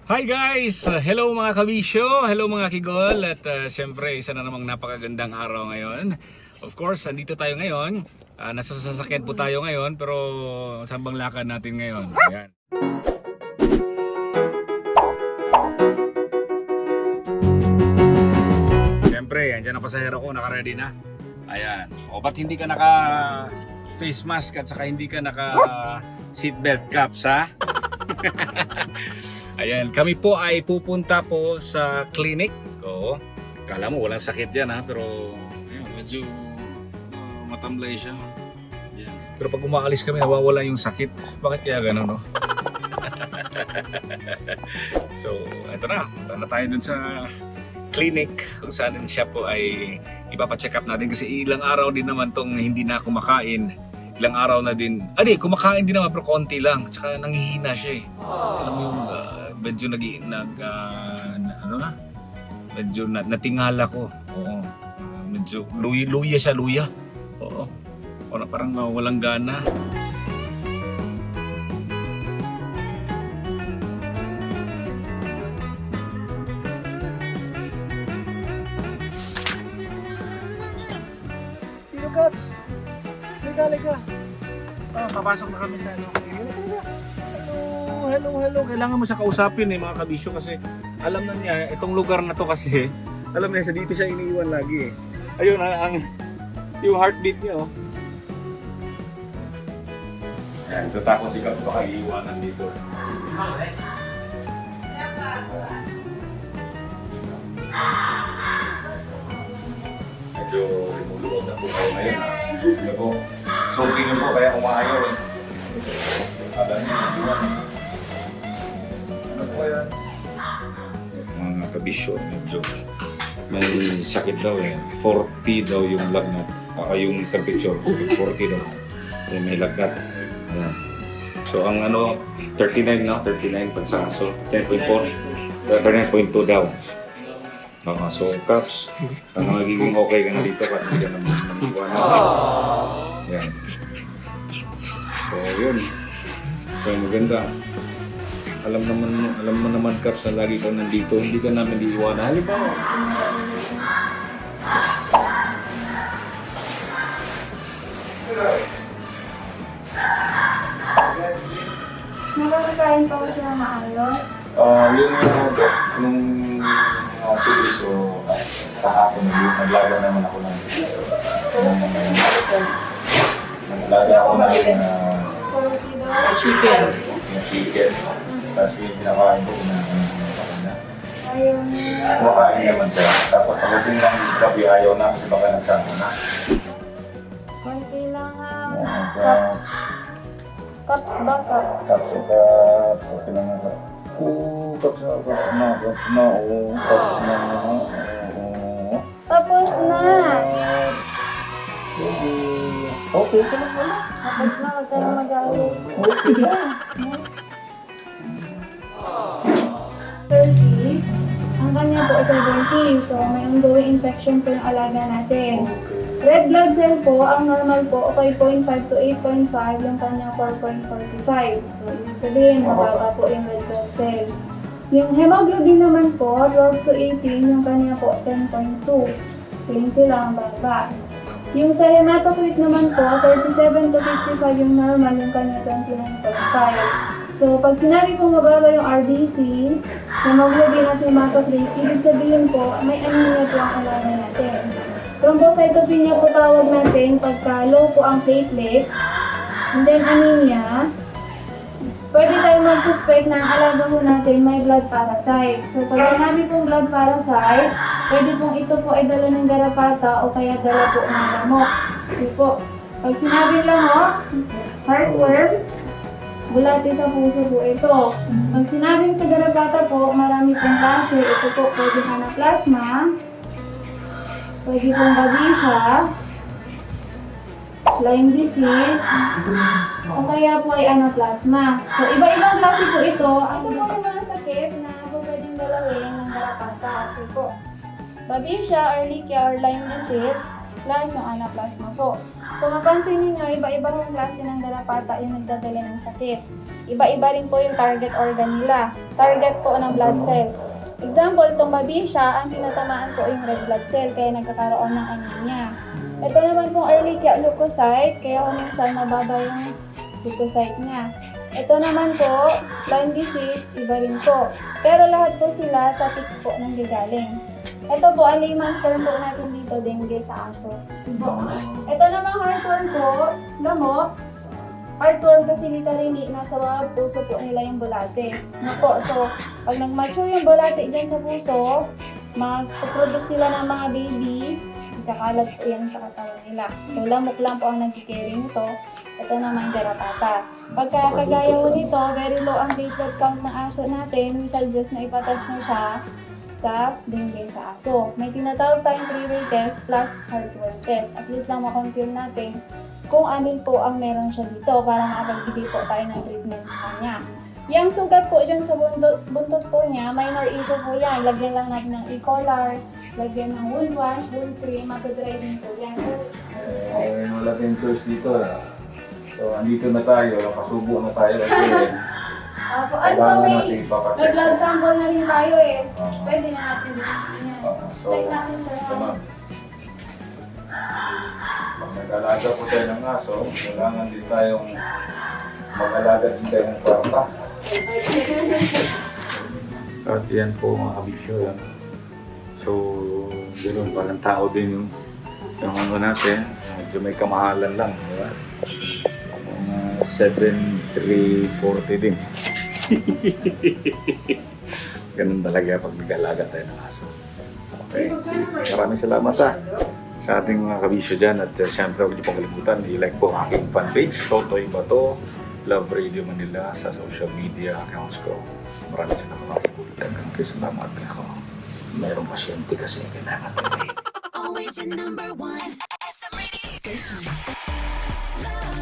Hi guys! Hello mga kabisyo, hello mga kigol, at syempre isa na namang napakagandang araw ngayon. Of course, andito tayo ngayon, nasa sasakyan po tayo ngayon, pero saan bang lakad natin ngayon? Ayan. Syempre, andyan ang pasahero ko, naka-ready na. Ayan. O ba't hindi ka naka face mask at saka hindi ka naka seatbelt caps, ha? Ayan, kami po ay pupunta po sa clinic. Oo. Kala mo walang sakit yan, ha, pero ayun, medyo matamlay siya. Ayan. Pero pag umaalis kami nawawala yung sakit. Bakit kaya gano'n, no? So, eto na. Punta na tayo dun sa clinic kung saan siya po ay ipapacheck up natin kasi ilang araw din naman tong hindi na kumakain. Ilang araw na din. Kumakain din naman pero konti lang. Tsaka nanghihina siya eh. Alam mo yung medyo medyo natingala ko. Oo. Medyo luya siya, luya. Oo. Parang walang gana. Tino Caps! Liga. Papasok na kami sa ano. Hello. Kailangan mo siya kausapin mga kabisyo kasi alam na niya, itong lugar na to kasi, alam niya, sa dito siya iniiwan lagi eh. Ayun, yung heartbeat niya oh. Ayan, tatakot si Kap baka iiwanan dito. Medyo lumuluwag na po kayo ngayon ha. Ano po, soaking nyo po kaya umaayaw eh. Alam niyo, ano po kaya? Mga kabisyo, medyo may sakit daw eh. 40 daw yung lagnat. Yung temperature, 40 daw. May lagnat. Ayan. So ang 39 no? 39 pansaso. 10.4. 39.2 daw. So, Caps, sana magiging okay ka na dito para hindi ka naman iwanan. Yan. So, yun. So, maganda. Alam mo naman, Caps, na lagi ka nandito, hindi ka namin iiwanan. Halimbawa. Nakakakain pa ko siya na maayos? Nung 2 days o kahapon, naglaga naman ako ng Chicken. Yung chicken. Tapos yung pinakain ko, Ayun. kumakain naman siya. Tapos pagdating ng gabi, ayaw na kasi baka nagsama na. Konti lang Caps. Cups ba ka? Caps. Okay lang nga. Caps na. Tapos na! Okay ka lang wala. Tapos na, huwag kayong mag-alo. 30. Ang kanya po 70. So, may ongoing infection po yung alaga natin. Red blood cell po, ang normal po, okay 0.5 to 8.5, yung kanya 4.45. So, ibig sabihin, mababa po yung red blood cell. Yung hemoglobin naman po, 12 to 18, yung kanya po 10.2. So, yun sila ang baba. Yung sa hematocrit naman po, 37 to 55 yung normal, yung kanya 29.5. So, pag sinabi pong mababa yung RBC, hemoglobin at hematocrit, ibig sabihin po, may anemia po ang alaga natin. Thrombocytopenia po tawag natin pagka low po ang platelet, and then anemia. Pwede tayo mag-suspect na ang alaga po natin may blood parasite. So, pag sinabi pong blood parasite, pwede pong ito po ay dala ng garapata o kaya dala po ng lamok. Ito po. Pag sinabi lamok, heartworm, bulati sa puso po ito. Pag sinabing sa garapata po, marami pong klase. Ito po, pwedeng anaplasma, pwede pong babesia, Lyme disease, o kaya po ay anaplasma. So, iba-ibang klase po ito. Ito po yung mga sakit na po pwedeng dalawin ng garapata. Ito po. Babesia, Ehrlichia, or Lyme disease, plus yung anaplasma po. So, mapansin niyo iba-iba yung klase ng garapata yung nagdadala ng sakit. iba-iba rin po yung target organ nila. Target po ng blood cell. Example, itong mabisya, ang tinatamaan po yung red blood cell, kaya nagkakaroon ng anemia. Ito naman pong Ehrlichia leukocyte, kaya kung minsan mababa yung leukocyte niya. Ito naman po, Lyme disease, iba rin po. Pero lahat po sila sa ticks po nang gagaling. Ito po, ang layman's term po natin dito, dengue sa aso. Ito naman heartworm po, lamok. Heartworm kasi literally, nasa mga puso po nila yung bulate. Ano po, so pag nag-mature yung bulate dyan sa puso, mag-produce sila ng mga baby, kakalat po yan sa katawan nila. So lamok lang po ang nag-carry nito. Ito naman garapata. Pagka kagaya po nito, very low ang platelet count ng aso natin, we suggest na ipatouch na siya sa dengue sa aso. May tinatawag tayong 3-way test plus heartworm test. At least lang makonfirm natin kung alin po ang meron siya dito para makapagbigay po tayo ng treatment sa kanya. Yung sugat po dyan sa buntot po niya, minor issue po yan. Lagyan lang natin ng E-collar, lagyan ng wound wash, wound cream, mag-dry din po yan. Wala tayong choice dito. So, andito na tayo, nakasubo na tayo again. Opo, and so may blood sample na rin tayo eh. Pwede na natin din yan. So, Check natin sa ito na. Pag nag-alaga po tayo ng aso, kailangan din tayong mag-alaga din tayo ng kwarta. At yan po mga kabisyo yan. So, ganoon palang tao din yung ano natin. Medyo may kamahalan lang, di ba? 7,340 din. Ganun talaga pag nag-alaga tayo ng aso. Okay, sige. Maraming salamat sa ating mga kabisyo dyan. At syempre, huwag niyo pong kalimutan, i-like po ang aking fanpage, Totoy Bato, Love Radio Manila sa social media accounts ko. Maraming salamat mga kulitan. Salamat ako. Mayroong pasyente kasi kailangan tayo. Always your number one SM radio station. Love.